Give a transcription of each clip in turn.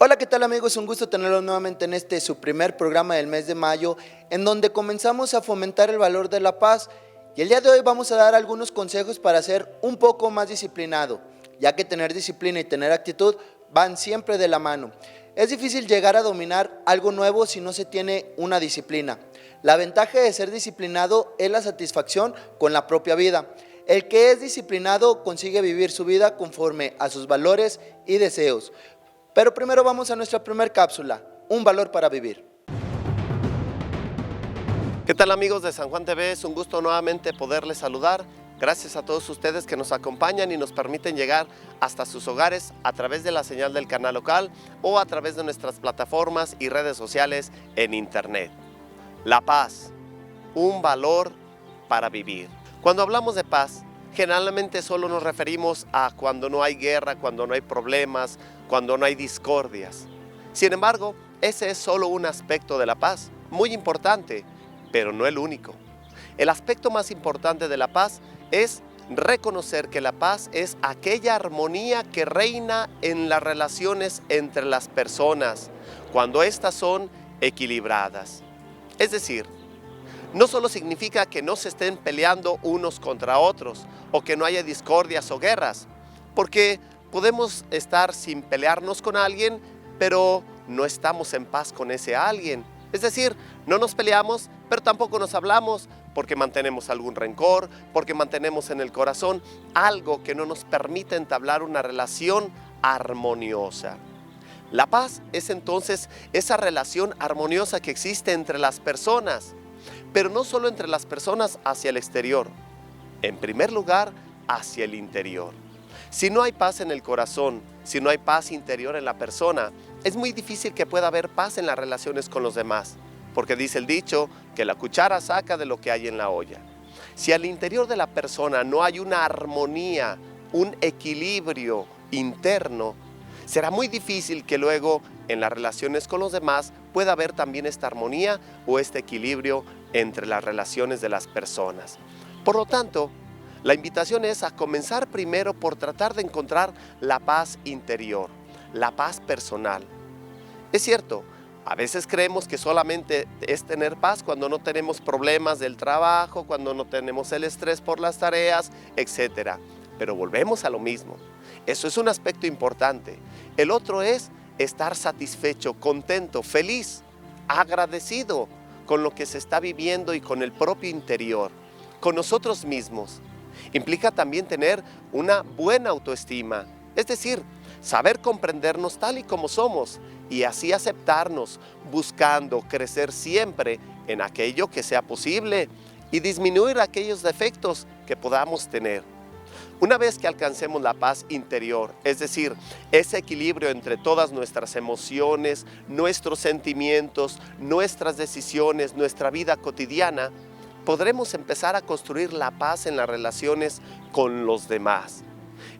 Hola, ¿qué tal amigos? Un gusto tenerlos nuevamente en su primer programa del mes de mayo, en donde comenzamos a fomentar el valor de la paz. Y el día de hoy vamos a dar algunos consejos para ser un poco más disciplinado, ya que tener disciplina y tener actitud van siempre de la mano. Es difícil llegar a dominar algo nuevo si no se tiene una disciplina. La ventaja de ser disciplinado es la satisfacción con la propia vida. El que es disciplinado consigue vivir su vida conforme a sus valores y deseos. Pero primero vamos a nuestra primera cápsula, un valor para vivir. ¿Qué tal amigos de San Juan TV? Es un gusto nuevamente poderles saludar. Gracias a todos ustedes que nos acompañan y nos permiten llegar hasta sus hogares a través de la señal del canal local o a través de nuestras plataformas y redes sociales en internet. La paz, un valor para vivir. Cuando hablamos de paz, generalmente solo nos referimos a cuando no hay guerra, cuando no hay problemas, cuando no hay discordias. Sin embargo, ese es solo un aspecto de la paz, muy importante, pero no el único. El aspecto más importante de la paz es reconocer que la paz es aquella armonía que reina en las relaciones entre las personas, cuando éstas son equilibradas. Es decir, no solo significa que no se estén peleando unos contra otros o que no haya discordias o guerras, porque podemos estar sin pelearnos con alguien, pero no estamos en paz con ese alguien. Es decir, no nos peleamos, pero tampoco nos hablamos porque mantenemos algún rencor, porque mantenemos en el corazón algo que no nos permite entablar una relación armoniosa. La paz es entonces esa relación armoniosa que existe entre las personas, pero no solo entre las personas hacia el exterior, en primer lugar hacia el interior. Si no hay paz en el corazón, si no hay paz interior en la persona, es muy difícil que pueda haber paz en las relaciones con los demás, porque dice el dicho que la cuchara saca de lo que hay en la olla. Si al interior de la persona no hay una armonía, un equilibrio interno, será muy difícil que luego en las relaciones con los demás pueda haber también esta armonía o este equilibrio entre las relaciones de las personas. Por lo tanto, la invitación es a comenzar primero por tratar de encontrar la paz interior, la paz personal. Es cierto, a veces creemos que solamente es tener paz cuando no tenemos problemas del trabajo, cuando no tenemos el estrés por las tareas, etc. Pero volvemos a lo mismo. Eso es un aspecto importante. El otro es estar satisfecho, contento, feliz, agradecido con lo que se está viviendo y con el propio interior, con nosotros mismos. Implica también tener una buena autoestima, es decir, saber comprendernos tal y como somos y así aceptarnos, buscando crecer siempre en aquello que sea posible y disminuir aquellos defectos que podamos tener. Una vez que alcancemos la paz interior, es decir, ese equilibrio entre todas nuestras emociones, nuestros sentimientos, nuestras decisiones, nuestra vida cotidiana, podremos empezar a construir la paz en las relaciones con los demás.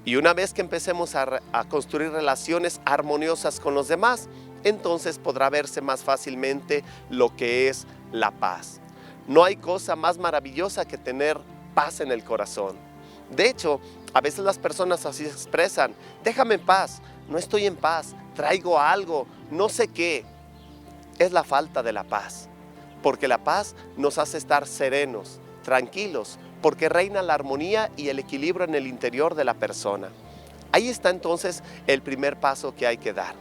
Y una vez que empecemos a construir relaciones armoniosas con los demás, entonces podrá verse más fácilmente lo que es la paz. No hay cosa más maravillosa que tener paz en el corazón. De hecho, a veces las personas así se expresan: déjame en paz, no estoy en paz, traigo algo, no sé qué. Es la falta de la paz, porque la paz nos hace estar serenos, tranquilos, porque reina la armonía y el equilibrio en el interior de la persona. Ahí está entonces el primer paso que hay que dar.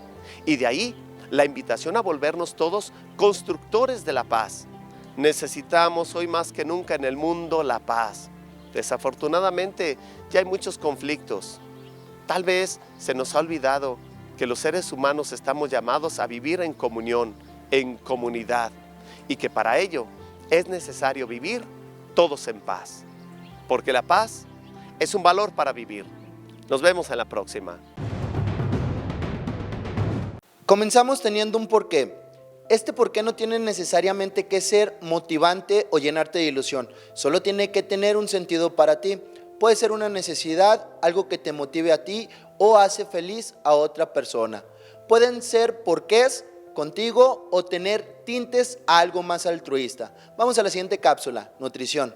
Y de ahí la invitación a volvernos todos constructores de la paz. Necesitamos hoy más que nunca en el mundo la paz. Desafortunadamente ya hay muchos conflictos. Tal vez se nos ha olvidado que los seres humanos estamos llamados a vivir en comunión, en comunidad, y que para ello es necesario vivir todos en paz, porque la paz es un valor para vivir. Nos vemos en la próxima. Comenzamos teniendo un porqué. Este porqué no tiene necesariamente que ser motivante o llenarte de ilusión, solo tiene que tener un sentido para ti. Puede ser una necesidad, algo que te motive a ti o hace feliz a otra persona. Pueden ser porqués contigo o tener tintes a algo más altruista. Vamos a la siguiente cápsula, nutrición.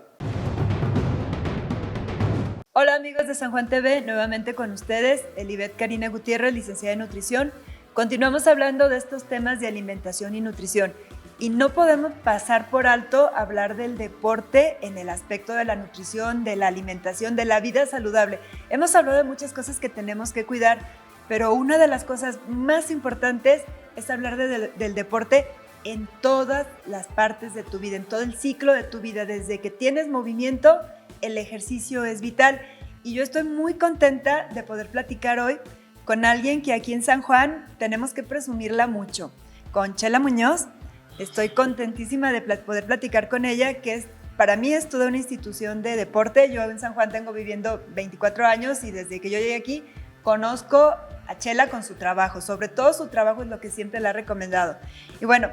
Hola amigos de San Juan TV, nuevamente con ustedes, Elibet Karina Gutiérrez, licenciada en nutrición. Continuamos hablando de estos temas de alimentación y nutrición y no podemos pasar por alto hablar del deporte en el aspecto de la nutrición, de la alimentación, de la vida saludable. Hemos hablado de muchas cosas que tenemos que cuidar, pero una de las cosas más importantes es hablar del deporte en todas las partes de tu vida, en todo el ciclo de tu vida. Desde que tienes movimiento, el ejercicio es vital. Y yo estoy muy contenta de poder platicar hoy con alguien que aquí en San Juan tenemos que presumirla mucho, con Chela Muñoz. Estoy contentísima de poder platicar con ella, que para mí es toda una institución de deporte. Yo en San Juan tengo viviendo 24 años y desde que yo llegué aquí conozco a Chela con su trabajo. Sobre todo su trabajo es lo que siempre le ha recomendado. Y bueno,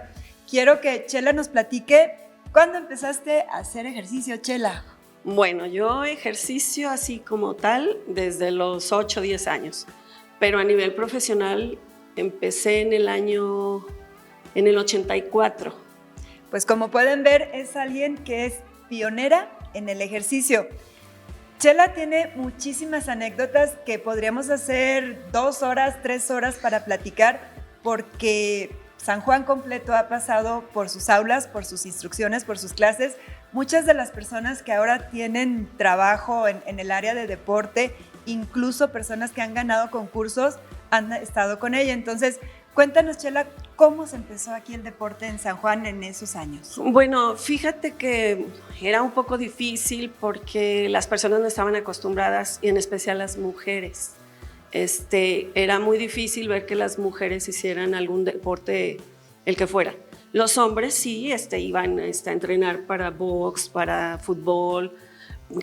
quiero que Chela nos platique, ¿cuándo empezaste a hacer ejercicio, Chela? Bueno, yo ejercicio así como tal desde los 8 o 10 años, pero a nivel profesional empecé en el 84. Pues como pueden ver, es alguien que es pionera en el ejercicio. Chela tiene muchísimas anécdotas que podríamos hacer 2 horas, 3 horas para platicar, porque San Juan completo ha pasado por sus aulas, por sus instrucciones, por sus clases. Muchas de las personas que ahora tienen trabajo en el área de deporte, incluso personas que han ganado concursos, han estado con ella. Entonces, cuéntanos, Chela, ¿cómo se empezó aquí el deporte en San Juan en esos años? Bueno, fíjate que era un poco difícil porque las personas no estaban acostumbradas, y en especial las mujeres. Era muy difícil ver que las mujeres hicieran algún deporte, el que fuera. Los hombres sí iban a entrenar para box, para fútbol,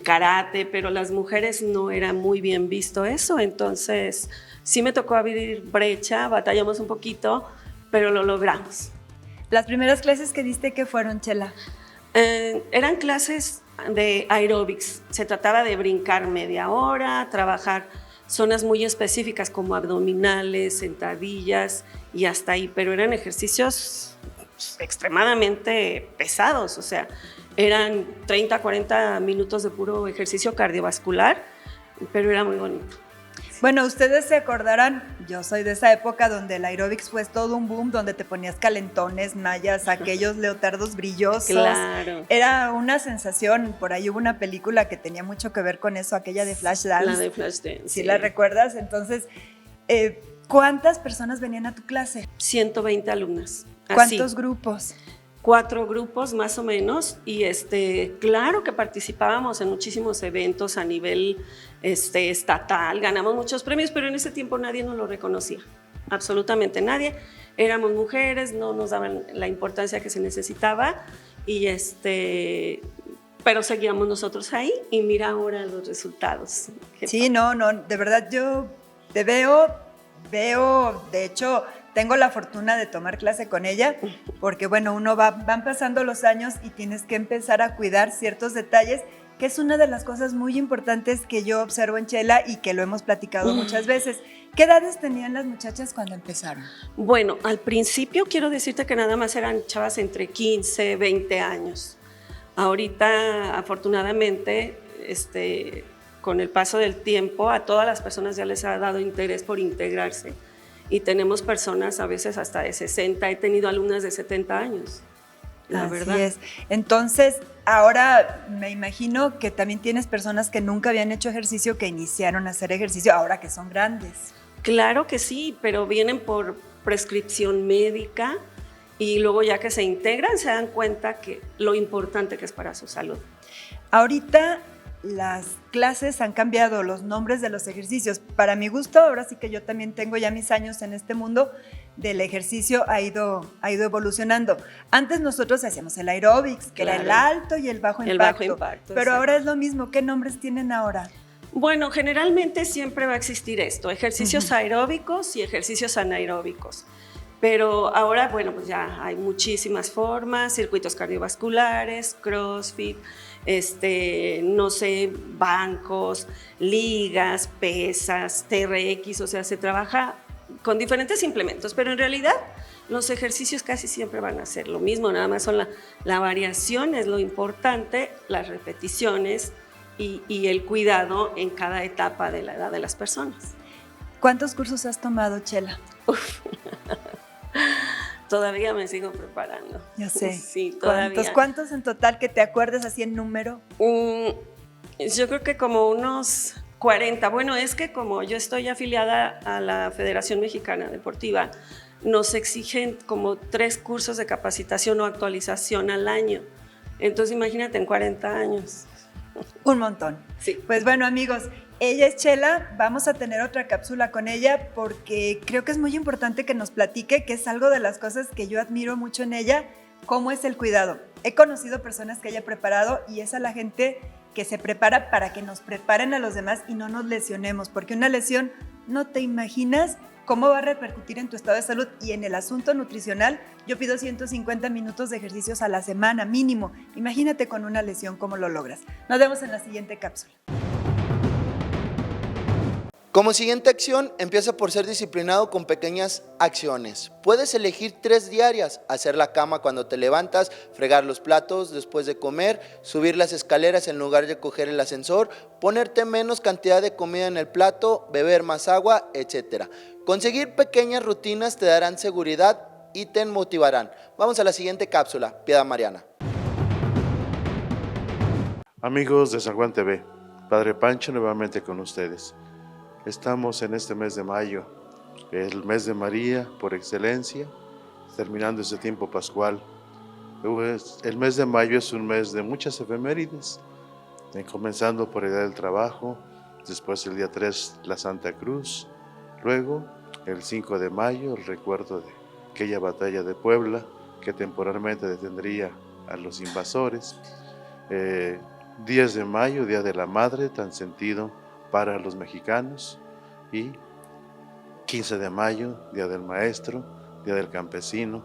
karate, pero las mujeres no era muy bien visto eso. Entonces sí me tocó abrir brecha, batallamos un poquito, pero lo logramos. Las primeras clases que diste, ¿qué fueron, Chela? Eran clases de aeróbics. Se trataba de brincar media hora, trabajar zonas muy específicas como abdominales, sentadillas y hasta ahí, pero eran ejercicios extremadamente pesados, o sea, eran 30, 40 minutos de puro ejercicio cardiovascular, pero era muy bonito. Bueno, ustedes se acordarán, yo soy de esa época donde el aeróbics fue todo un boom, donde te ponías calentones, mallas, aquellos leotardos brillosos. Claro. Era una sensación, por ahí hubo una película que tenía mucho que ver con eso, aquella de Flashdance. La de Flashdance. ¿Sí la recuerdas? Entonces, ¿cuántas personas venían a tu clase? 120 alumnas. ¿Cuántos grupos? 4 grupos más o menos, y claro que participábamos en muchísimos eventos a nivel estatal, ganamos muchos premios, pero en ese tiempo nadie nos lo reconocía, absolutamente nadie. Éramos mujeres, no nos daban la importancia que se necesitaba, y pero seguíamos nosotros ahí, y mira ahora los resultados. Sí, no, de verdad yo te veo, de hecho, tengo la fortuna de tomar clase con ella, porque bueno, van pasando los años y tienes que empezar a cuidar ciertos detalles, que es una de las cosas muy importantes que yo observo en Chela y que lo hemos platicado muchas veces. ¿Qué edades tenían las muchachas cuando empezaron? Bueno, al principio quiero decirte que nada más eran chavas entre 15, 20 años. Ahorita, afortunadamente, con el paso del tiempo, a todas las personas ya les ha dado interés por integrarse. Y tenemos personas a veces hasta de 60, he tenido alumnas de 70 años, la verdad. Así es. Entonces, ahora me imagino que también tienes personas que nunca habían hecho ejercicio, que iniciaron a hacer ejercicio ahora que son grandes. Claro que sí, pero vienen por prescripción médica y luego ya que se integran se dan cuenta que lo importante que es para su salud. Ahorita las clases han cambiado, los nombres de los ejercicios. Para mi gusto, ahora sí que yo también tengo ya mis años en este mundo del ejercicio, ha ido evolucionando. Antes nosotros hacíamos el aeróbics, que era el alto y el bajo impacto. El bajo impacto, pero ahora es lo mismo. ¿Qué nombres tienen ahora? Bueno, generalmente siempre va a existir esto, ejercicios aeróbicos y ejercicios anaeróbicos. Pero ahora, bueno, pues ya hay muchísimas formas, circuitos cardiovasculares, CrossFit, no sé, bancos, ligas, pesas, TRX, o sea, se trabaja con diferentes implementos, pero en realidad los ejercicios casi siempre van a ser lo mismo, nada más son la variación es lo importante, las repeticiones y el cuidado en cada etapa de la edad de las personas. ¿Cuántos cursos has tomado, Chela? Todavía me sigo preparando. Ya sé. Sí, todavía. ¿Cuántos en total que te acuerdes así en número? Yo creo que como unos 40. Bueno, es que como yo estoy afiliada a la Federación Mexicana Deportiva, nos exigen como 3 cursos de capacitación o actualización al año. Entonces imagínate en 40 años. Un montón. Sí. Pues bueno, amigos, ella es Chela, vamos a tener otra cápsula con ella porque creo que es muy importante que nos platique, que es algo de las cosas que yo admiro mucho en ella, cómo es el cuidado. He conocido personas que ella ha preparado y es a la gente que se prepara para que nos preparen a los demás y no nos lesionemos, porque una lesión no te imaginas cómo va a repercutir en tu estado de salud. Y en el asunto nutricional, yo pido 150 minutos de ejercicios a la semana mínimo. Imagínate con una lesión cómo lo logras. Nos vemos en la siguiente cápsula. Como siguiente acción, empieza por ser disciplinado con pequeñas acciones. Puedes elegir 3 diarias: hacer la cama cuando te levantas, fregar los platos después de comer, subir las escaleras en lugar de coger el ascensor, ponerte menos cantidad de comida en el plato, beber más agua, etc. Conseguir pequeñas rutinas te darán seguridad y te motivarán. Vamos a la siguiente cápsula, Piedad Mariana. Amigos de San Juan TV, Padre Pancho nuevamente con ustedes. Estamos en este mes de mayo, el mes de María por excelencia, terminando este tiempo pascual. El mes de mayo es un mes de muchas efemérides, comenzando por el Día del Trabajo, después el día 3 la Santa Cruz, luego el 5 de mayo el recuerdo de aquella batalla de Puebla que temporalmente detendría a los invasores, 10 de mayo, Día de la Madre, tan sentido para los mexicanos, y 15 de mayo, Día del Maestro, Día del Campesino,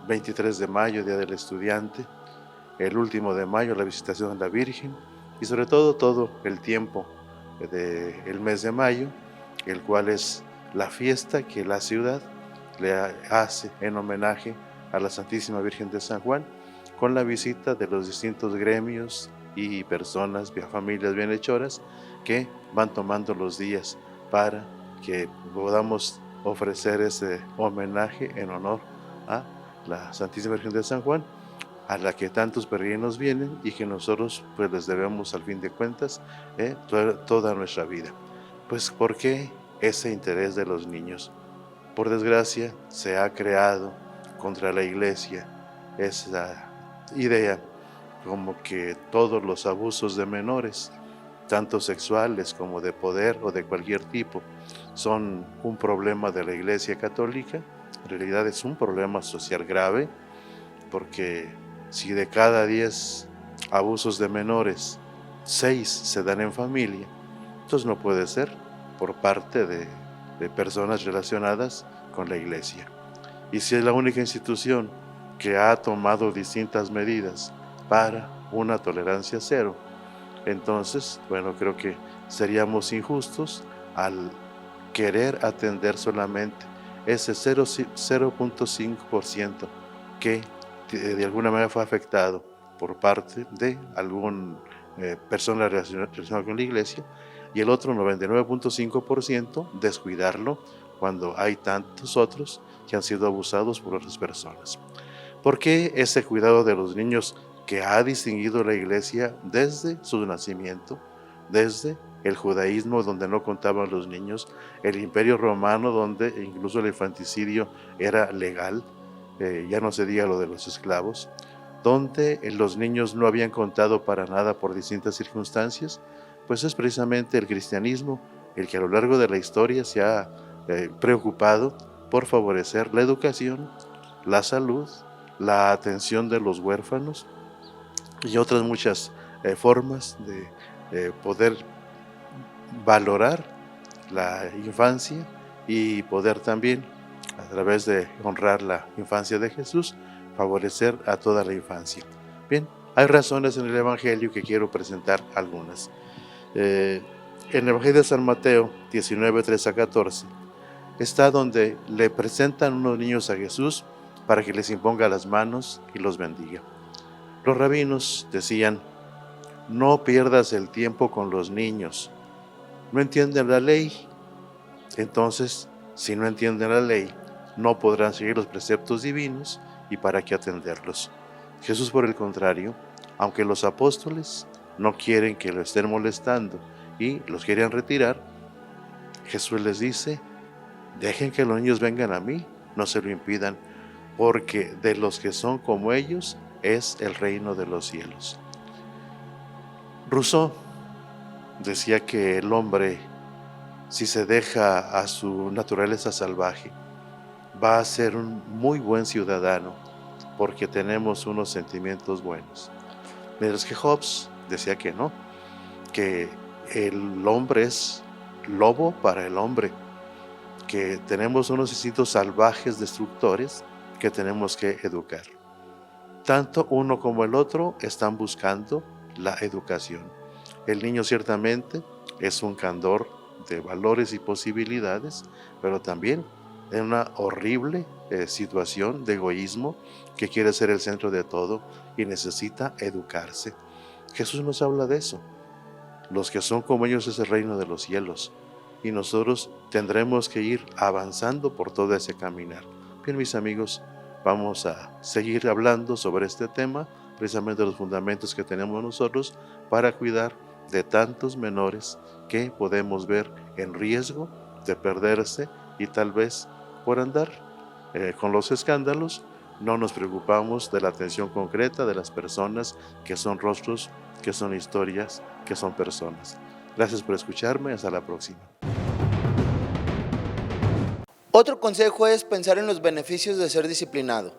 23 de mayo, Día del Estudiante, el último de mayo, la Visitación de la Virgen, y sobre todo el tiempo del mes de mayo, el cual es la fiesta que la ciudad le hace en homenaje a la Santísima Virgen de San Juan, con la visita de los distintos gremios y personas, familias bienhechoras, que van tomando los días para que podamos ofrecer ese homenaje en honor a la Santísima Virgen de San Juan, a la que tantos peregrinos vienen y que nosotros pues les debemos al fin de cuentas toda nuestra vida. Pues ¿por qué ese interés de los niños? Por desgracia se ha creado contra la Iglesia esa idea como que todos los abusos de menores, tanto sexuales como de poder o de cualquier tipo, son un problema de la Iglesia Católica. En realidad es un problema social grave, porque si de cada 10 abusos de menores, 6 se dan en familia, entonces no puede ser por parte de personas relacionadas con la Iglesia. Y si es la única institución que ha tomado distintas medidas para una tolerancia cero, entonces, bueno, creo que seríamos injustos al querer atender solamente ese 0.5% que de alguna manera fue afectado por parte de alguna persona relacionada con la Iglesia, y el otro 99.5% descuidarlo cuando hay tantos otros que han sido abusados por otras personas. ¿Por qué ese cuidado de los niños que ha distinguido la Iglesia desde su nacimiento, desde el judaísmo donde no contaban los niños, el Imperio Romano donde incluso el infanticidio era legal, ya no se diga lo de los esclavos, donde los niños no habían contado para nada por distintas circunstancias? Pues es precisamente el cristianismo el que a lo largo de la historia se ha preocupado por favorecer la educación, la salud, la atención de los huérfanos y otras muchas formas de poder valorar la infancia y poder también, a través de honrar la infancia de Jesús, favorecer a toda la infancia. Bien, hay razones en el Evangelio que quiero presentar algunas. En el Evangelio de San Mateo 19, 3-14 está donde le presentan unos niños a Jesús para que les imponga las manos y los bendiga. Los rabinos decían: no pierdas el tiempo con los niños, no entienden la ley. Entonces, si no entienden la ley, no podrán seguir los preceptos divinos y para qué atenderlos. Jesús, por el contrario, aunque los apóstoles no quieren que lo estén molestando y los quieren retirar, Jesús les dice: dejen que los niños vengan a mí, no se lo impidan, porque de los que son como ellos es el reino de los cielos. Rousseau decía que el hombre, si se deja a su naturaleza salvaje, va a ser un muy buen ciudadano, porque tenemos unos sentimientos buenos. Mientras que Hobbes decía que no, que el hombre es lobo para el hombre, que tenemos unos instintos salvajes destructores que tenemos que educar. Tanto uno como el otro están buscando la educación. El niño ciertamente es un candor de valores y posibilidades, pero también en una horrible situación de egoísmo que quiere ser el centro de todo y necesita educarse. Jesús nos habla de eso. Los que son como ellos es el reino de los cielos, y nosotros tendremos que ir avanzando por todo ese caminar. Bien, mis amigos, vamos a seguir hablando sobre este tema, precisamente los fundamentos que tenemos nosotros para cuidar de tantos menores que podemos ver en riesgo de perderse, y tal vez por andar con los escándalos no nos preocupamos de la atención concreta de las personas que son rostros, que son historias, que son personas. Gracias por escucharme, hasta la próxima. Otro consejo es pensar en los beneficios de ser disciplinado.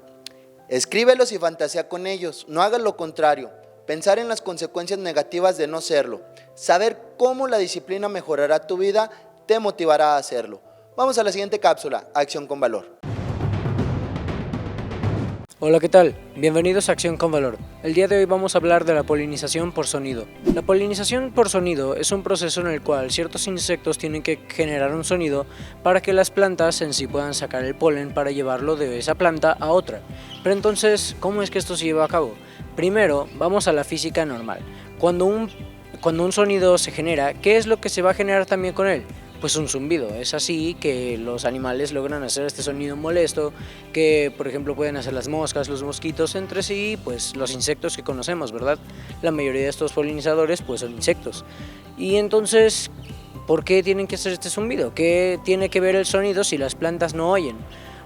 Escríbelos y fantasea con ellos, no hagas lo contrario. Pensar en las consecuencias negativas de no serlo. Saber cómo la disciplina mejorará tu vida te motivará a hacerlo. Vamos a la siguiente cápsula, Acción con Valor. Hola, ¿qué tal? Bienvenidos a Acción con Valor. El día de hoy vamos a hablar de la polinización por sonido. La polinización por sonido es un proceso en el cual ciertos insectos tienen que generar un sonido para que las plantas en sí puedan sacar el polen para llevarlo de esa planta a otra. Pero entonces, ¿cómo es que esto se lleva a cabo? Primero, vamos a la física normal. Cuando un sonido se genera, ¿qué es lo que se va a generar también con él? Pues un zumbido. Es así que los animales logran hacer este sonido molesto que, por ejemplo, pueden hacer las moscas, los mosquitos entre sí, pues los insectos que conocemos, ¿verdad? La mayoría de estos polinizadores pues son insectos. Y entonces, ¿por qué tienen que hacer este zumbido? ¿Qué tiene que ver el sonido si las plantas no oyen?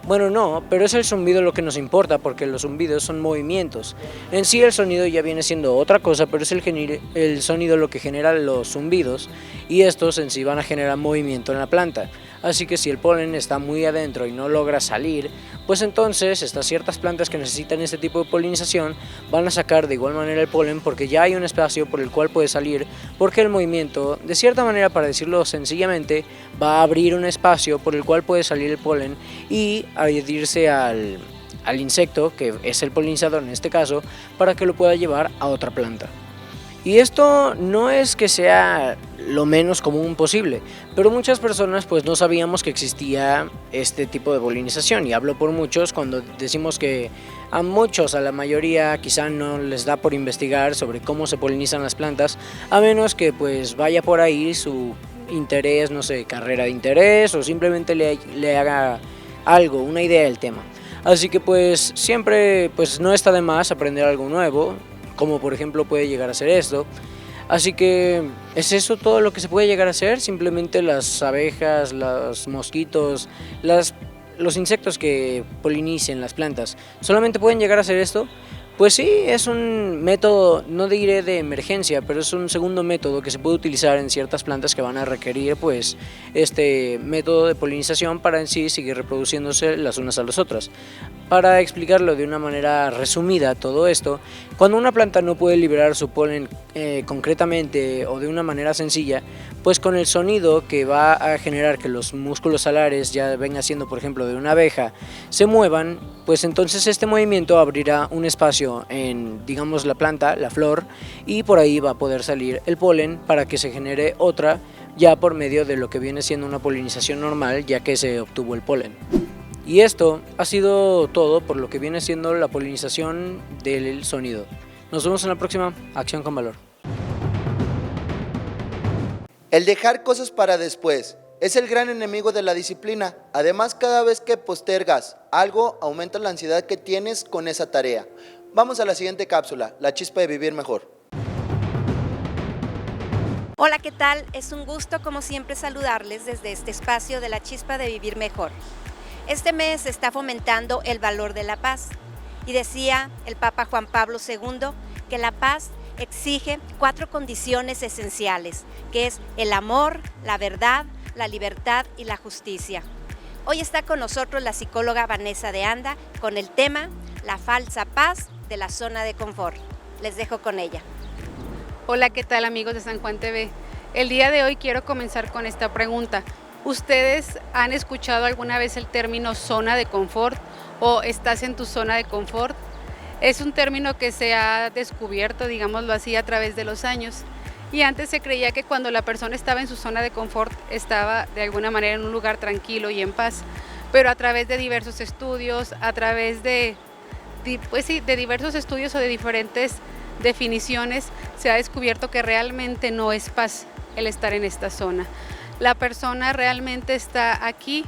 Bueno, no, pero es el zumbido lo que nos importa, porque los zumbidos son movimientos. En sí el sonido ya viene siendo otra cosa, pero es el sonido lo que genera los zumbidos, y estos en sí van a generar movimiento en la planta. Así que si el polen está muy adentro y no logra salir, pues entonces estas ciertas plantas que necesitan este tipo de polinización van a sacar de igual manera el polen, porque ya hay un espacio por el cual puede salir, porque el movimiento, de cierta manera, para decirlo sencillamente, va a abrir un espacio por el cual puede salir el polen y adherirse al insecto, que es el polinizador en este caso, para que lo pueda llevar a otra planta. Y esto no es que sea lo menos común posible, pero muchas personas pues no sabíamos que existía este tipo de polinización, y hablo por muchos cuando decimos que a muchos, a la mayoría quizá no les da por investigar sobre cómo se polinizan las plantas, a menos que pues vaya por ahí su interés, no sé, carrera de interés, o simplemente le haga algo, una idea del tema. Así que pues siempre pues no está de más aprender algo nuevo, como por ejemplo puede llegar a ser esto. Así que es eso todo lo que se puede llegar a hacer. Simplemente las abejas, los mosquitos, los insectos que polinicen las plantas solamente pueden llegar a hacer esto. Pues sí, es un método, no diré de emergencia, pero es un segundo método que se puede utilizar en ciertas plantas que van a requerir pues este método de polinización para en sí seguir reproduciéndose las unas a las otras. Para explicarlo de una manera resumida todo esto, cuando una planta no puede liberar su polen concretamente o de una manera sencilla, pues con el sonido que va a generar que los músculos alares, ya venga siendo por ejemplo de una abeja, se muevan, pues entonces este movimiento abrirá un espacio en, digamos, la planta, la flor, y por ahí va a poder salir el polen para que se genere otra, ya por medio de lo que viene siendo una polinización normal, ya que se obtuvo el polen. Y esto ha sido todo por lo que viene siendo la polinización del sonido. Nos vemos en la próxima Acción con Valor. El dejar cosas para después es el gran enemigo de la disciplina. Además, cada vez que postergas algo, aumenta la ansiedad que tienes con esa tarea. Vamos a la siguiente cápsula, la chispa de vivir mejor. Hola, ¿qué tal? Es un gusto, como siempre, saludarles desde este espacio de la chispa de vivir mejor. Este mes se está fomentando el valor de la paz y decía el Papa Juan Pablo II que la paz exige 4 condiciones esenciales, que es el amor, la verdad, la libertad y la justicia. Hoy está con nosotros la psicóloga Vanessa de Anda con el tema La falsa paz de la zona de confort. Les dejo con ella. Hola, ¿qué tal amigos de San Juan TV? El día de hoy quiero comenzar con esta pregunta. ¿Ustedes han escuchado alguna vez el término zona de confort o estás en tu zona de confort? Es un término que se ha descubierto, digámoslo así, a través de los años. Y antes se creía que cuando la persona estaba en su zona de confort estaba de alguna manera en un lugar tranquilo y en paz. Pero a través de diversos estudios, a través de diversos estudios o de diferentes definiciones, se ha descubierto que realmente no es paz el estar en esta zona. La persona realmente está aquí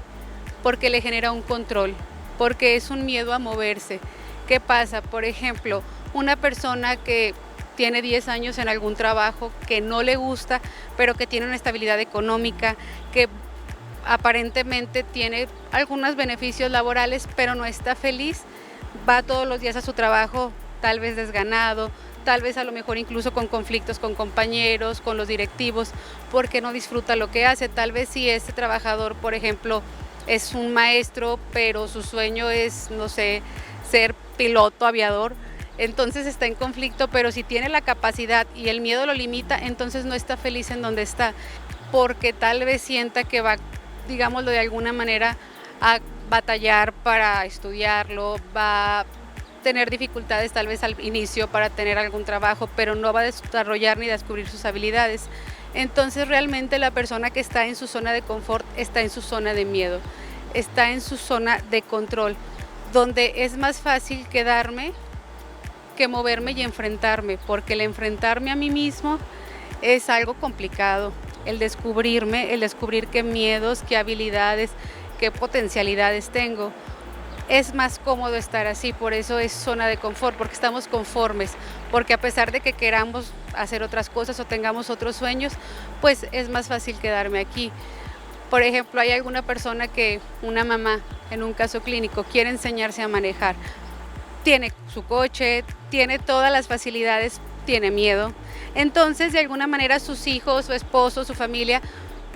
porque le genera un control, porque es un miedo a moverse. ¿Qué pasa? Por ejemplo, una persona que tiene 10 años en algún trabajo que no le gusta, pero que tiene una estabilidad económica, que aparentemente tiene algunos beneficios laborales, pero no está feliz, va todos los días a su trabajo tal vez desganado, tal vez a lo mejor incluso con conflictos con compañeros, con los directivos, porque no disfruta lo que hace. Tal vez si este trabajador, por ejemplo, es un maestro, pero su sueño es, no sé, ser piloto aviador, entonces está en conflicto, pero si tiene la capacidad y el miedo lo limita, entonces no está feliz en donde está, porque tal vez sienta que va, digámoslo de alguna manera, a batallar para estudiarlo, va a tener dificultades tal vez al inicio para tener algún trabajo, pero no va a desarrollar ni descubrir sus habilidades. Entonces realmente la persona que está en su zona de confort está en su zona de miedo, está en su zona de control, donde es más fácil quedarme que moverme y enfrentarme, porque el enfrentarme a mí mismo es algo complicado, el descubrirme, el descubrir qué miedos, qué habilidades, qué potencialidades tengo. Es más cómodo estar así, por eso es zona de confort, porque estamos conformes, porque a pesar de que queramos hacer otras cosas o tengamos otros sueños, pues es más fácil quedarme aquí. Por ejemplo, hay alguna persona que, una mamá, en un caso clínico, quiere enseñarse a manejar, tiene su coche, tiene todas las facilidades, tiene miedo, entonces de alguna manera sus hijos, su esposo, su familia,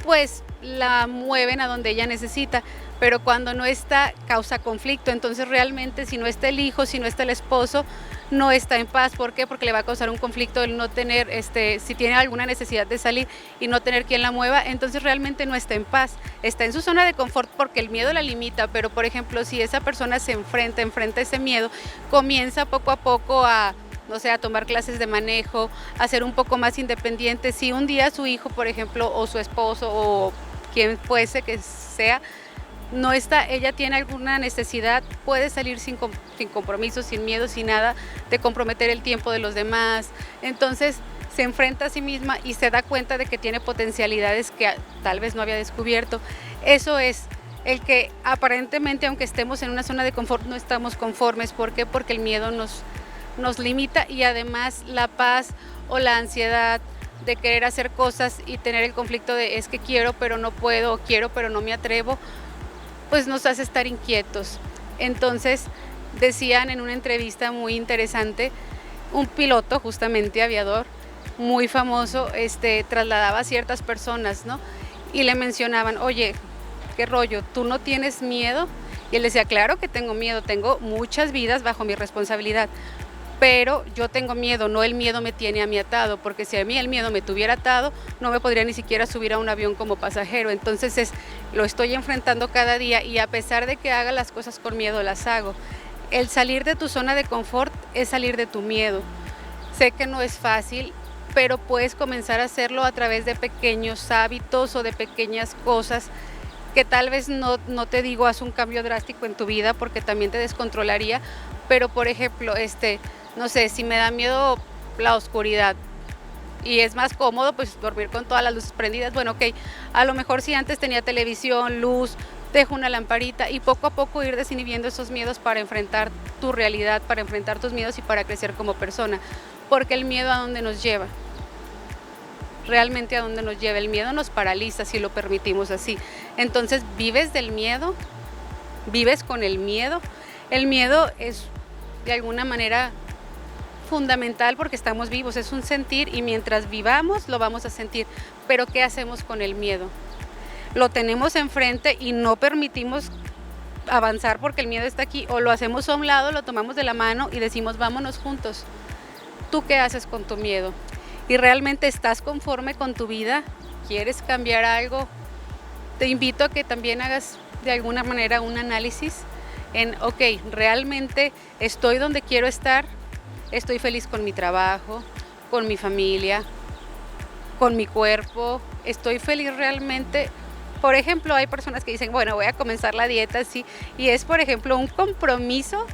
pues la mueven a donde ella necesita, pero cuando no está causa conflicto, entonces realmente si no está el hijo, si no está el esposo, no está en paz. ¿Por qué? Porque le va a causar un conflicto el no tener, si tiene alguna necesidad de salir y no tener quien la mueva, entonces realmente no está en paz, está en su zona de confort porque el miedo la limita, pero por ejemplo si esa persona se enfrenta ese miedo, comienza poco a poco a, no sé, a tomar clases de manejo, a ser un poco más independiente. Si un día su hijo, por ejemplo, o su esposo o quien fuese que sea, no está, ella tiene alguna necesidad, puede salir sin compromiso, sin miedo, sin nada, de comprometer el tiempo de los demás. Entonces se enfrenta a sí misma y se da cuenta de que tiene potencialidades que tal vez no había descubierto. Eso es el que aparentemente, aunque estemos en una zona de confort, no estamos conformes. ¿Por qué? Porque el miedo nos limita, y además la paz o la ansiedad de querer hacer cosas y tener el conflicto de es que quiero pero no puedo, o quiero pero no me atrevo, pues nos hace estar inquietos. Entonces decían en una entrevista muy interesante, un piloto justamente aviador muy famoso trasladaba a ciertas personas, ¿no? Y le mencionaban, oye, ¿qué rollo? ¿Tú no tienes miedo? Y él decía, claro que tengo miedo, tengo muchas vidas bajo mi responsabilidad, pero yo tengo miedo, no el miedo me tiene a mí atado, porque si a mí el miedo me tuviera atado, no me podría ni siquiera subir a un avión como pasajero. Entonces lo estoy enfrentando cada día, y a pesar de que haga las cosas con miedo, las hago. El salir de tu zona de confort es salir de tu miedo. Sé que no es fácil, pero puedes comenzar a hacerlo a través de pequeños hábitos o de pequeñas cosas que tal vez no te digo haz un cambio drástico en tu vida, porque también te descontrolaría, pero por ejemplo, no sé, si me da miedo la oscuridad, y es más cómodo pues dormir con todas las luces prendidas. Bueno, ok, a lo mejor si antes tenía televisión, luz, dejo una lamparita y poco a poco ir desinhibiendo esos miedos para enfrentar tu realidad, para enfrentar tus miedos y para crecer como persona. Porque el miedo, ¿a dónde nos lleva? Realmente, ¿a dónde nos lleva? El miedo nos paraliza si lo permitimos así. Entonces, vives del miedo, vives con el miedo. El miedo es de alguna manera fundamental porque estamos vivos, es un sentir y mientras vivamos lo vamos a sentir. Pero ¿qué hacemos con el miedo? Lo tenemos enfrente y no permitimos avanzar porque el miedo está aquí, o lo hacemos a un lado, lo tomamos de la mano y decimos vámonos juntos. ¿Tú qué haces con tu miedo? ¿Y realmente estás conforme con tu vida? ¿Quieres cambiar algo? Te invito a que también hagas de alguna manera un análisis en, ok, realmente estoy donde quiero estar, estoy feliz con mi trabajo, con mi familia, con mi cuerpo, estoy feliz realmente. Por ejemplo, hay personas que dicen, bueno, voy a comenzar la dieta, sí, y es, por ejemplo, un compromiso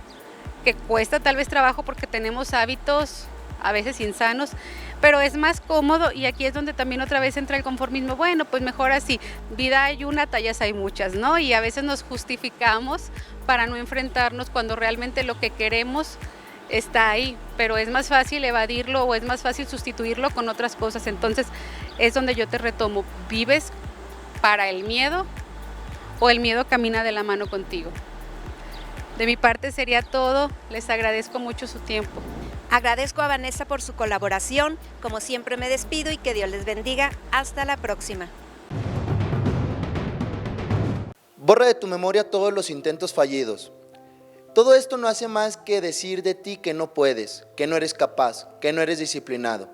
que cuesta tal vez trabajo porque tenemos hábitos a veces insanos, pero es más cómodo y aquí es donde también otra vez entra el conformismo. Bueno, pues mejor así, vida hay una, tallas hay muchas, ¿no? Y a veces nos justificamos para no enfrentarnos cuando realmente lo que queremos está ahí, pero es más fácil evadirlo o es más fácil sustituirlo con otras cosas. Entonces es donde yo te retomo, ¿vives para el miedo o el miedo camina de la mano contigo? De mi parte sería todo, les agradezco mucho su tiempo. Agradezco a Vanessa por su colaboración, como siempre me despido y que Dios les bendiga. Hasta la próxima. Borra de tu memoria todos los intentos fallidos. Todo esto no hace más que decir de ti que no puedes, que no eres capaz, que no eres disciplinado.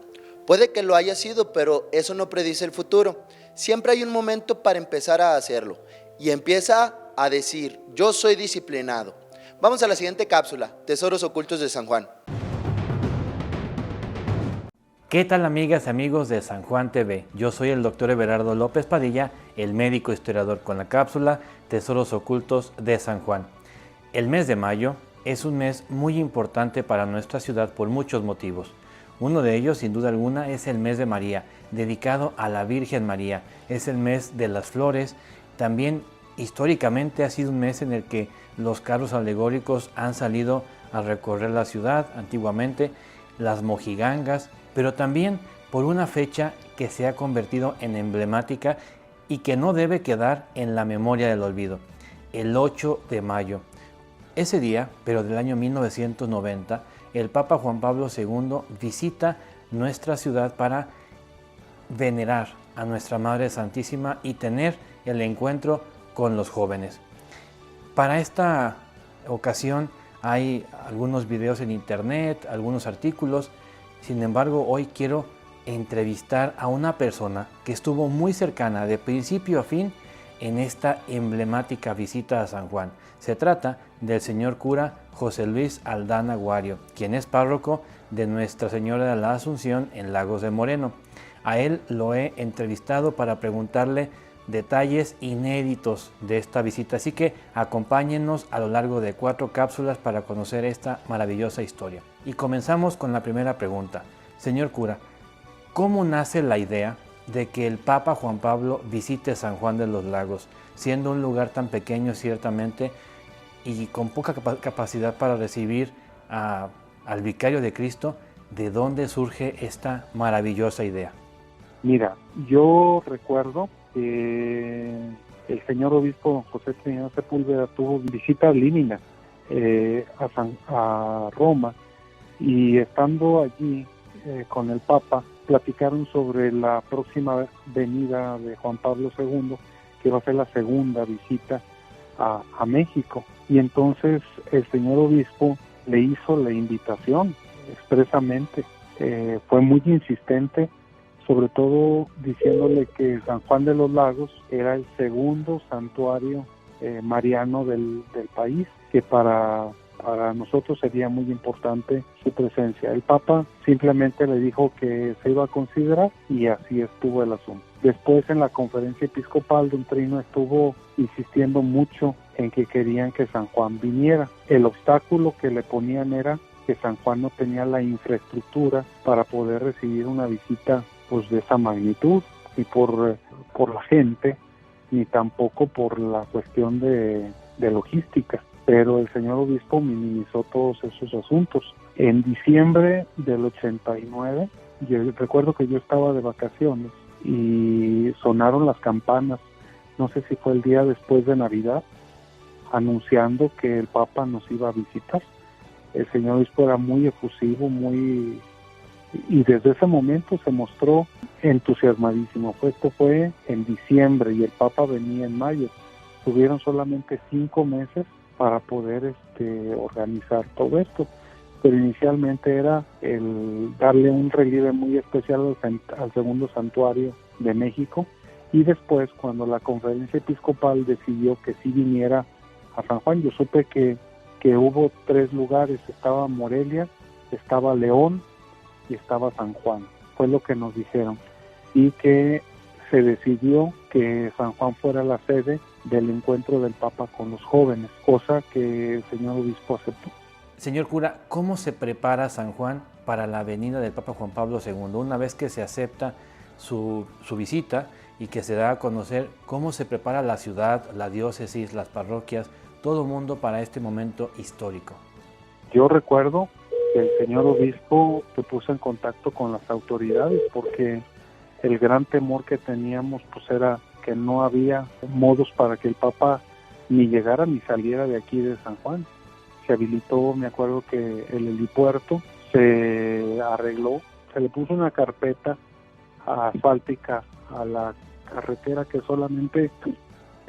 Puede que lo hayas sido, pero eso no predice el futuro. Siempre hay un momento para empezar a hacerlo. Y empieza a decir, yo soy disciplinado. Vamos a la siguiente cápsula, Tesoros Ocultos de San Juan. ¿Qué tal amigas y amigos de San Juan TV? Yo soy el doctor Everardo López Padilla, el médico historiador con la cápsula Tesoros Ocultos de San Juan. El mes de mayo es un mes muy importante para nuestra ciudad por muchos motivos. Uno de ellos, sin duda alguna, es el mes de María, dedicado a la Virgen María. Es el mes de las flores. También históricamente ha sido un mes en el que los carros alegóricos han salido a recorrer la ciudad antiguamente, las mojigangas, pero también por una fecha que se ha convertido en emblemática y que no debe quedar en la memoria del olvido, el 8 de mayo. Ese día, pero del año 1990, el Papa Juan Pablo II visita nuestra ciudad para venerar a nuestra Madre Santísima y tener el encuentro con los jóvenes. Para esta ocasión hay algunos videos en internet, algunos artículos. Sin embargo, hoy quiero entrevistar a una persona que estuvo muy cercana de principio a fin en esta emblemática visita a San Juan. Se trata del señor cura José Luis Aldana Guario, quien es párroco de Nuestra Señora de la Asunción en Lagos de Moreno. A él lo he entrevistado para preguntarle detalles inéditos de esta visita, así que acompáñennos a lo largo de 4 cápsulas para conocer esta maravillosa historia. Y comenzamos con la primera pregunta. Señor cura, ¿cómo nace la idea de que el Papa Juan Pablo visite San Juan de los Lagos, siendo un lugar tan pequeño ciertamente y con poca capacidad para recibir al vicario de Cristo? ¿De dónde surge esta maravillosa idea? Mira, yo recuerdo que el señor obispo José Trinidad Sepúlveda tuvo visita limina a Roma, y estando allí con el Papa platicaron sobre la próxima venida de Juan Pablo II, que va a ser la segunda visita a México, y entonces el señor obispo le hizo la invitación expresamente. Fue muy insistente, sobre todo diciéndole que San Juan de los Lagos era el segundo santuario mariano del país, que para nosotros sería muy importante su presencia. El Papa simplemente le dijo que se iba a considerar y así estuvo el asunto. Después, en la conferencia episcopal, don Trino estuvo insistiendo mucho en que querían que San Juan viniera. El obstáculo que le ponían era que San Juan no tenía la infraestructura para poder recibir una visita pues de esa magnitud, ni por la gente, ni tampoco por la cuestión de logística. Pero el señor obispo minimizó todos esos asuntos. En diciembre del 89, yo recuerdo que yo estaba de vacaciones y sonaron las campanas, no sé si fue el día después de Navidad, anunciando que el Papa nos iba a visitar. El señor obispo era muy efusivo, y desde ese momento se mostró entusiasmadísimo. Esto fue en diciembre y el Papa venía en mayo. Tuvieron solamente 5 meses para poder organizar todo esto, pero inicialmente era el darle un relieve muy especial al segundo santuario de México, y después cuando la conferencia episcopal decidió que sí viniera a San Juan, yo supe que hubo 3 lugares, estaba Morelia, estaba León y estaba San Juan, fue lo que nos dijeron, y que se decidió que San Juan fuera la sede del encuentro del Papa con los jóvenes, cosa que el señor obispo aceptó. Señor cura, ¿cómo se prepara San Juan para la venida del Papa Juan Pablo II? Una vez que se acepta su visita y que se da a conocer, ¿cómo se prepara la ciudad, la diócesis, las parroquias, todo el mundo para este momento histórico? Yo recuerdo que el señor obispo se puso en contacto con las autoridades porque el gran temor que teníamos pues era que no había modos para que el Papa ni llegara ni saliera de aquí de San Juan. Se habilitó, me acuerdo que el helipuerto se arregló, se le puso una carpeta asfáltica a la carretera que solamente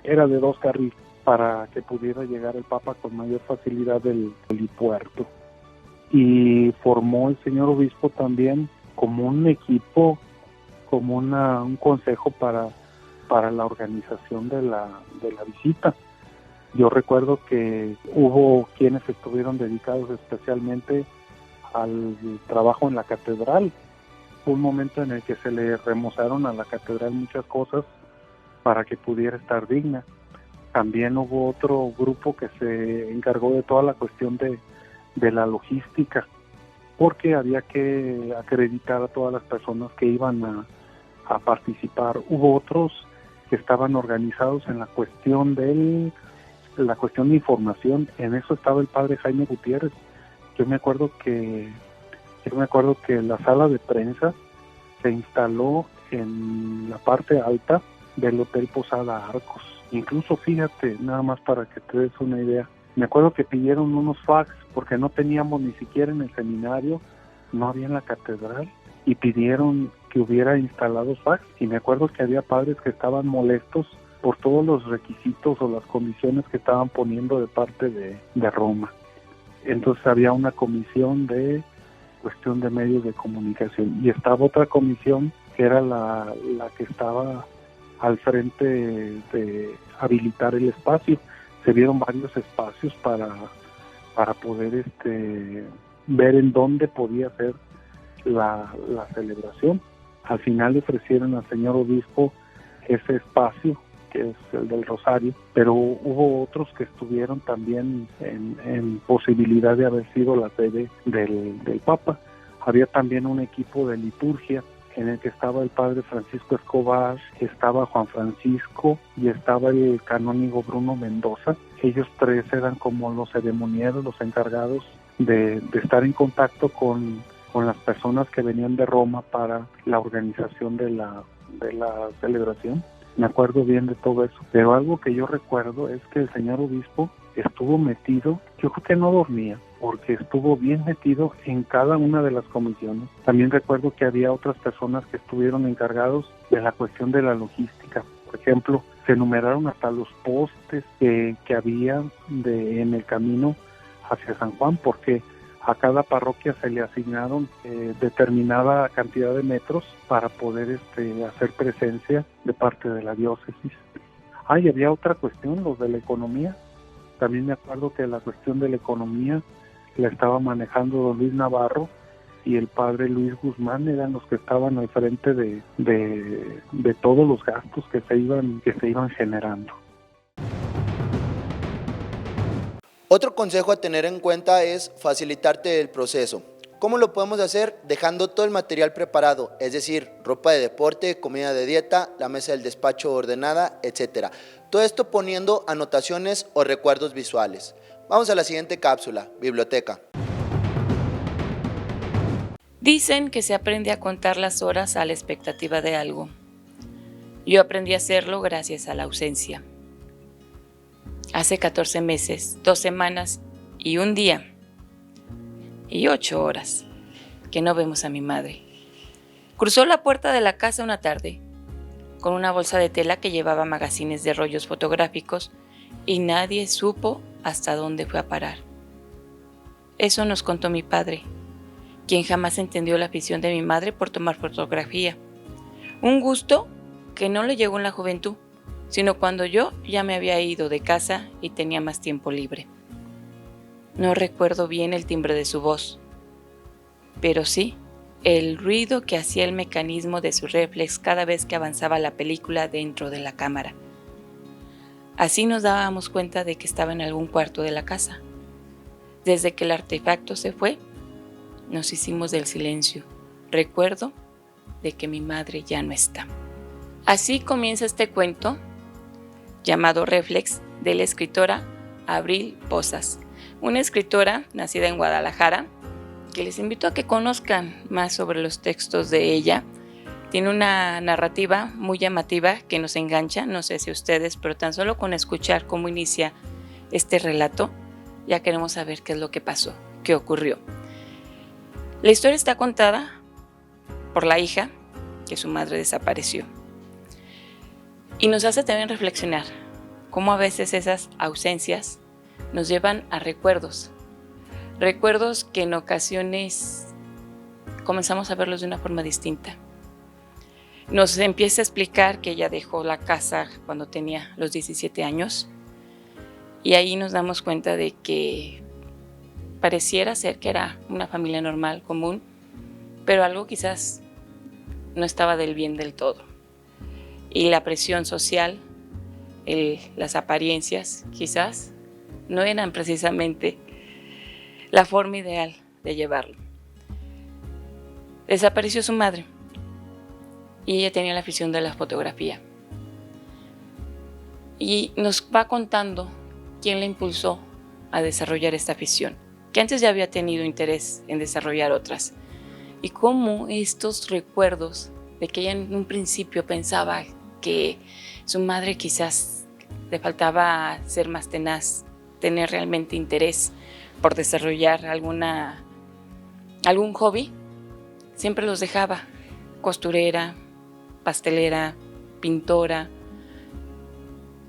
era de 2 carriles para que pudiera llegar el Papa con mayor facilidad del helipuerto. Y formó el señor obispo también como un equipo, como un consejo para la organización de la visita. Yo recuerdo que hubo quienes estuvieron dedicados especialmente al trabajo en la catedral. Fue un momento en el que se le remozaron a la catedral muchas cosas para que pudiera estar digna. También hubo otro grupo que se encargó de toda la cuestión de la logística, porque había que acreditar a todas las personas que iban a participar. Hubo otros que estaban organizados en la cuestión de información. En eso estaba el padre Jaime Gutiérrez. Yo me acuerdo que la sala de prensa se instaló en la parte alta del Hotel Posada Arcos. Incluso fíjate, nada más para que te des una idea, me acuerdo que pidieron unos fax porque no teníamos ni siquiera en el seminario, no había en la catedral, y pidieron que hubiera instalados fax, y me acuerdo que había padres que estaban molestos por todos los requisitos o las condiciones que estaban poniendo de parte de Roma. Entonces había una comisión de cuestión de medios de comunicación, y estaba otra comisión que era la que estaba al frente de habilitar el espacio. Se vieron varios espacios para poder ver en dónde podía ser la celebración. Al final le ofrecieron al señor obispo ese espacio, que es el del Rosario, pero hubo otros que estuvieron también en posibilidad de haber sido la sede del Papa. Había también un equipo de liturgia en el que estaba el padre Francisco Escobar, estaba Juan Francisco y estaba el canónigo Bruno Mendoza. Ellos 3 eran como los ceremonieros, los encargados de estar en contacto con las personas que venían de Roma para la organización de la celebración. Me acuerdo bien de todo eso, pero algo que yo recuerdo es que el señor obispo estuvo metido, yo creo que no dormía, porque estuvo bien metido en cada una de las comisiones. También recuerdo que había otras personas que estuvieron encargados de la cuestión de la logística. Por ejemplo, se enumeraron hasta los postes que había en el camino hacia San Juan, porque a cada parroquia se le asignaron determinada cantidad de metros para poder hacer presencia de parte de la diócesis. Y había otra cuestión, los de la economía. También me acuerdo que la cuestión de la economía la estaba manejando don Luis Navarro y el padre Luis Guzmán, eran los que estaban al frente de todos los gastos que se iban generando. Otro consejo a tener en cuenta es facilitarte el proceso. ¿Cómo lo podemos hacer? Dejando todo el material preparado, es decir, ropa de deporte, comida de dieta, la mesa del despacho ordenada, etc. Todo esto poniendo anotaciones o recuerdos visuales. Vamos a la siguiente cápsula, biblioteca. Dicen que se aprende a contar las horas a la expectativa de algo. Yo aprendí a hacerlo gracias a la ausencia. Hace 14 meses, 2 semanas y 1 día y 8 horas que no vemos a mi madre. Cruzó la puerta de la casa una tarde con una bolsa de tela que llevaba magazines de rollos fotográficos y nadie supo hasta dónde fue a parar. Eso nos contó mi padre, quien jamás entendió la afición de mi madre por tomar fotografía. Un gusto que no le llegó en la juventud, sino cuando yo ya me había ido de casa y tenía más tiempo libre. No recuerdo bien el timbre de su voz, pero sí el ruido que hacía el mecanismo de su réflex cada vez que avanzaba la película dentro de la cámara. Así nos dábamos cuenta de que estaba en algún cuarto de la casa. Desde que el artefacto se fue, nos hicimos del silencio. Recuerdo de que mi madre ya no está. Así comienza este cuento llamado Reflex, de la escritora Abril Posas, una escritora nacida en Guadalajara, que les invito a que conozcan más sobre los textos de ella. Tiene una narrativa muy llamativa que nos engancha, no sé si ustedes, pero tan solo con escuchar cómo inicia este relato, ya queremos saber qué es lo que pasó, qué ocurrió. La historia está contada por la hija, que su madre desapareció. Y nos hace también reflexionar cómo a veces esas ausencias nos llevan a recuerdos que en ocasiones comenzamos a verlos de una forma distinta. Nos empieza a explicar que ella dejó la casa cuando tenía los 17 años y ahí nos damos cuenta de que pareciera ser que era una familia normal, común, pero algo quizás no estaba del bien del todo. Y la presión social, las apariencias quizás no eran precisamente la forma ideal de llevarlo. Desapareció su madre y ella tenía la afición de la fotografía. Y nos va contando quién la impulsó a desarrollar esta afición, que antes ya había tenido interés en desarrollar otras. Y cómo estos recuerdos de que ella en un principio pensaba que su madre quizás le faltaba ser más tenaz, tener realmente interés por desarrollar algún hobby, siempre los dejaba. Costurera, pastelera, pintora.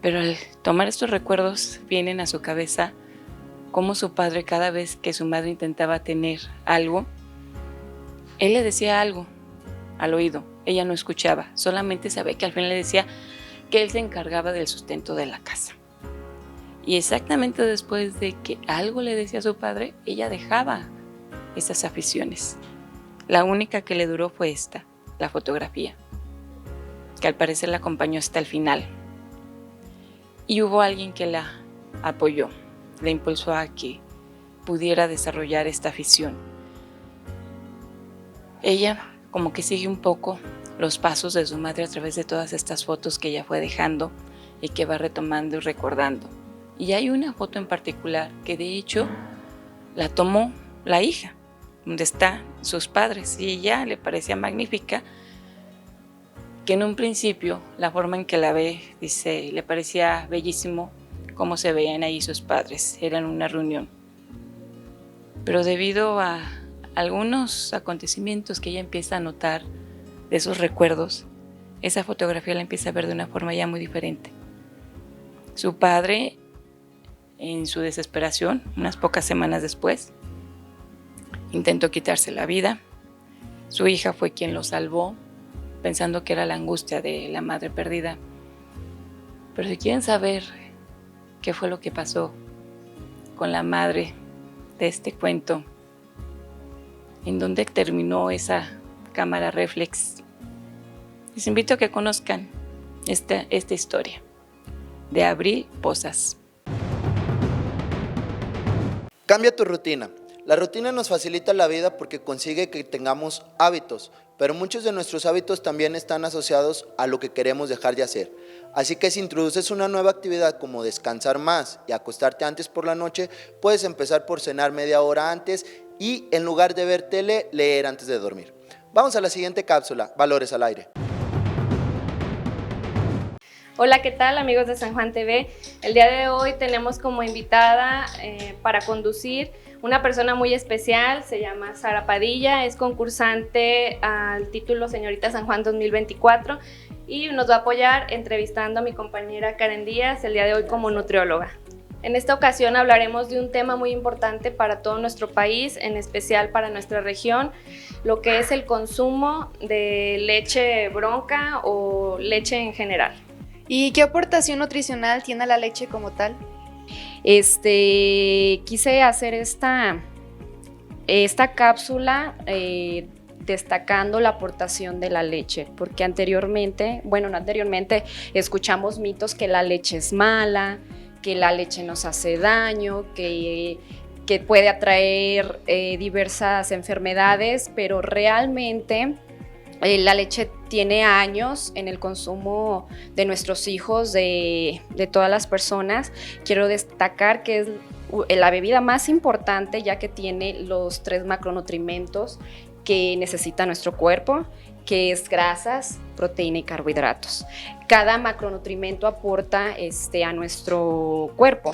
Pero al tomar estos recuerdos vienen a su cabeza cómo su padre, cada vez que su madre intentaba tener algo, él le decía algo al oído. Ella no escuchaba, solamente sabía que al final le decía que él se encargaba del sustento de la casa. Y exactamente después de que algo le decía a su padre, ella dejaba esas aficiones. La única que le duró fue esta, la fotografía, que al parecer la acompañó hasta el final. Y hubo alguien que la apoyó, la impulsó a que pudiera desarrollar esta afición. Ella como que sigue un poco los pasos de su madre a través de todas estas fotos que ella fue dejando y que va retomando y recordando. Y hay una foto en particular que de hecho la tomó la hija, donde están sus padres, y ella le parecía magnífica, que en un principio la forma en que la ve, dice, le parecía bellísimo cómo se veían ahí sus padres, eran una reunión. Pero debido a algunos acontecimientos que ella empieza a notar de esos recuerdos, esa fotografía la empieza a ver de una forma ya muy diferente. Su padre, en su desesperación, unas pocas semanas después, intentó quitarse la vida. Su hija fue quien lo salvó, pensando que era la angustia de la madre perdida. Pero si quieren saber qué fue lo que pasó con la madre de este cuento, en dónde terminó esa cámara reflex, les invito a que conozcan esta historia de Abril Posas. Cambia tu rutina. La rutina nos facilita la vida porque consigue que tengamos hábitos, pero muchos de nuestros hábitos también están asociados a lo que queremos dejar de hacer. Así que si introduces una nueva actividad como descansar más y acostarte antes por la noche, puedes empezar por cenar media hora antes y en lugar de ver tele, leer antes de dormir. Vamos a la siguiente cápsula, Valores al Aire. Hola, ¿qué tal amigos de San Juan TV? El día de hoy tenemos como invitada para conducir una persona muy especial, se llama Sara Padilla, es concursante al título Señorita San Juan 2024 y nos va a apoyar entrevistando a mi compañera Karen Díaz el día de hoy como nutrióloga. En esta ocasión hablaremos de un tema muy importante para todo nuestro país, en especial para nuestra región, lo que es el consumo de leche bronca o leche en general. ¿Y qué aportación nutricional tiene la leche como tal? Quise hacer esta cápsula destacando la aportación de la leche, porque escuchamos mitos que la leche es mala, que la leche nos hace daño, que puede atraer diversas enfermedades, pero realmente la leche tiene años en el consumo de nuestros hijos, de todas las personas. Quiero destacar que es la bebida más importante, ya que tiene los 3 macronutrientes que necesita nuestro cuerpo, que es grasas, proteína y carbohidratos. Cada macronutrimento aporta a nuestro cuerpo.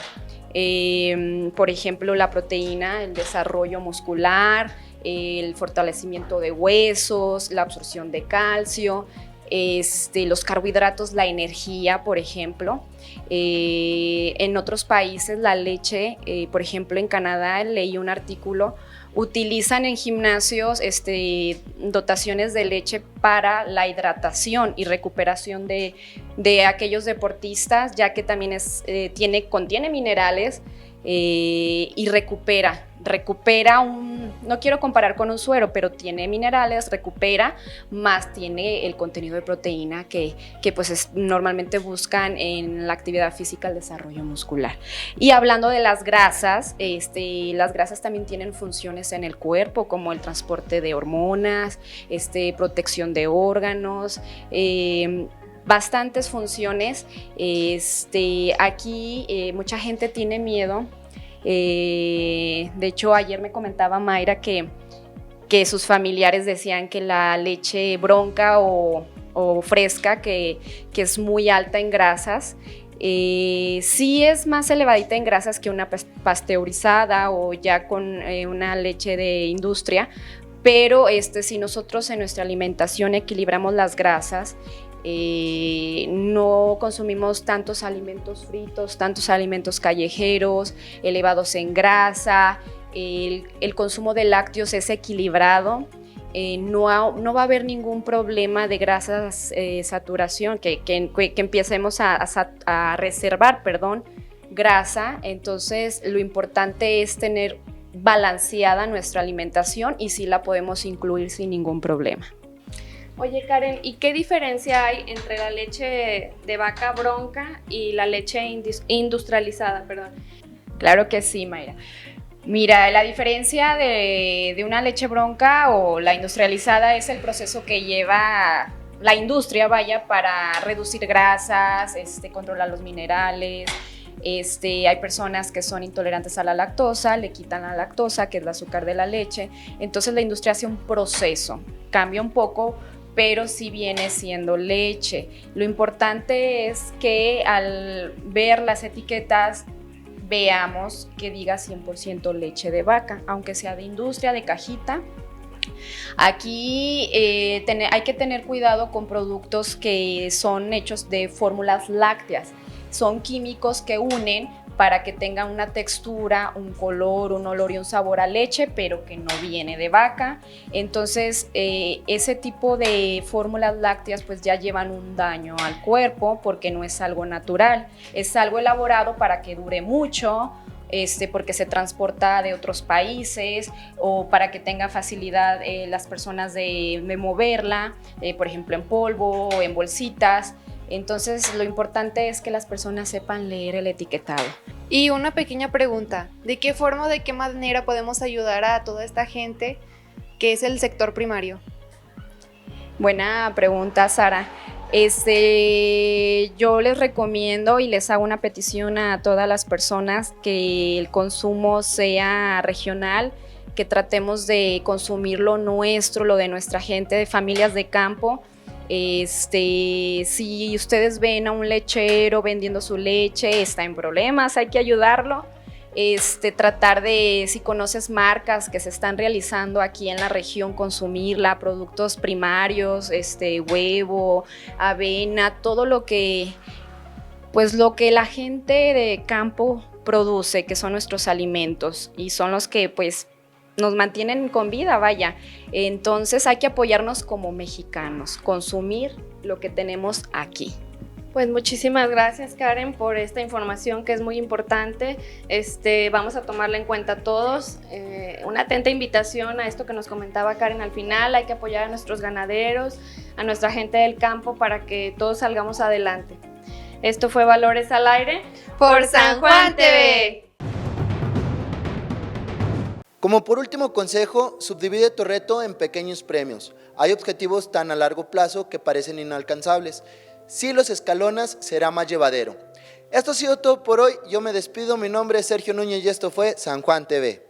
Por ejemplo, la proteína, el desarrollo muscular, el fortalecimiento de huesos, la absorción de calcio, los carbohidratos, la energía, por ejemplo. En otros países la leche, por ejemplo en Canadá leí un artículo, utilizan en gimnasios dotaciones de leche para la hidratación y recuperación de aquellos deportistas, ya que también contiene minerales y recupera no quiero comparar con un suero, pero tiene minerales, recupera, más tiene el contenido de proteína que normalmente buscan en la actividad física el desarrollo muscular. Y hablando de las grasas también tienen funciones en el cuerpo, como el transporte de hormonas, protección de órganos, bastantes funciones. Aquí mucha gente tiene miedo. De hecho, ayer me comentaba Mayra que sus familiares decían que la leche bronca o fresca, que es muy alta en grasas, sí es más elevadita en grasas que una pasteurizada o ya con una leche de industria, pero si nosotros en nuestra alimentación equilibramos las grasas, no consumimos tantos alimentos fritos, tantos alimentos callejeros, elevados en grasa, el consumo de lácteos es equilibrado, no va a haber ningún problema de grasas, saturación, que empecemos a reservar, grasa. Entonces lo importante es tener balanceada nuestra alimentación y sí la podemos incluir sin ningún problema. Oye Karen, ¿y qué diferencia hay entre la leche de vaca bronca y la leche industrializada? Claro que sí, Mayra. Mira, la diferencia de una leche bronca o la industrializada es el proceso que lleva la industria, para reducir grasas, controlar los minerales. Hay personas que son intolerantes a la lactosa, le quitan la lactosa, que es el azúcar de la leche. Entonces la industria hace un proceso, cambia un poco, pero sí viene siendo leche. Lo importante es que al ver las etiquetas veamos que diga 100% leche de vaca, aunque sea de industria, de cajita. Aquí hay que tener cuidado con productos que son hechos de fórmulas lácteas. Son químicos que unen para que tenga una textura, un color, un olor y un sabor a leche, pero que no viene de vaca. Entonces, ese tipo de fórmulas lácteas pues ya llevan un daño al cuerpo porque no es algo natural, es algo elaborado para que dure mucho, porque se transporta de otros países o para que tenga facilidad las personas de moverla, por ejemplo en polvo o en bolsitas. Entonces, lo importante es que las personas sepan leer el etiquetado. Y una pequeña pregunta, ¿de qué forma o de qué manera podemos ayudar a toda esta gente que es el sector primario? Buena pregunta, Sara. Yo les recomiendo y les hago una petición a todas las personas que el consumo sea regional, que tratemos de consumir lo nuestro, lo de nuestra gente, de familias de campo. Si ustedes ven a un lechero vendiendo su leche, está en problemas, hay que ayudarlo. Tratar de, si conoces marcas que se están realizando aquí en la región, consumirla, productos primarios, huevo, avena, todo lo que la gente de campo produce, que son nuestros alimentos y son los que pues nos mantienen con vida, vaya. Entonces hay que apoyarnos como mexicanos, consumir lo que tenemos aquí. Pues muchísimas gracias, Karen, por esta información que es muy importante. Vamos a tomarla en cuenta todos. Una atenta invitación a esto que nos comentaba Karen al final. Hay que apoyar a nuestros ganaderos, a nuestra gente del campo para que todos salgamos adelante. Esto fue Valores al Aire por San Juan TV. Como por último consejo, subdivide tu reto en pequeños premios. Hay objetivos tan a largo plazo que parecen inalcanzables. Si los escalonas, será más llevadero. Esto ha sido todo por hoy. Yo me despido. Mi nombre es Sergio Núñez y esto fue San Juan TV.